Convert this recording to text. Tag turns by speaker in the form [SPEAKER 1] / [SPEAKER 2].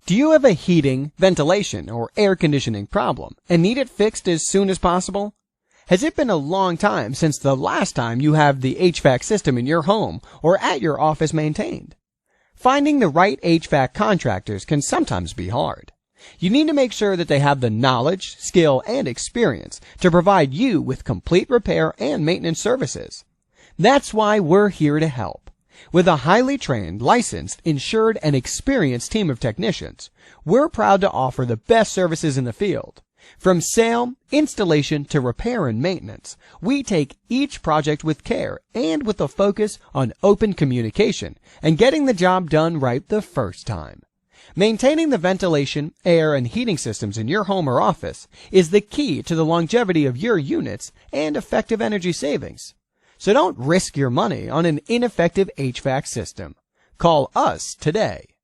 [SPEAKER 1] Do you have a heating, ventilation, or air conditioning problem and need it fixed as soon as possible? Has it been a long time since the last time you have the HVAC system in your home or at your office maintained? Finding the right HVAC contractors can sometimes be hard. You need to make sure that they have the knowledge, skill, and experience to provide you with complete repair and maintenance services. That's why we're here to help. With a highly trained, licensed, insured, and experienced team of technicians, we're proud to offer the best services in the field. From sale, installation, to repair and maintenance, we take each project with care and with a focus on open communication and getting the job done right the first time. Maintaining the ventilation, air, and heating systems in your home or office is the key to the longevity of your units and effective energy savings. So don't risk your money on an ineffective HVAC system. Call us today.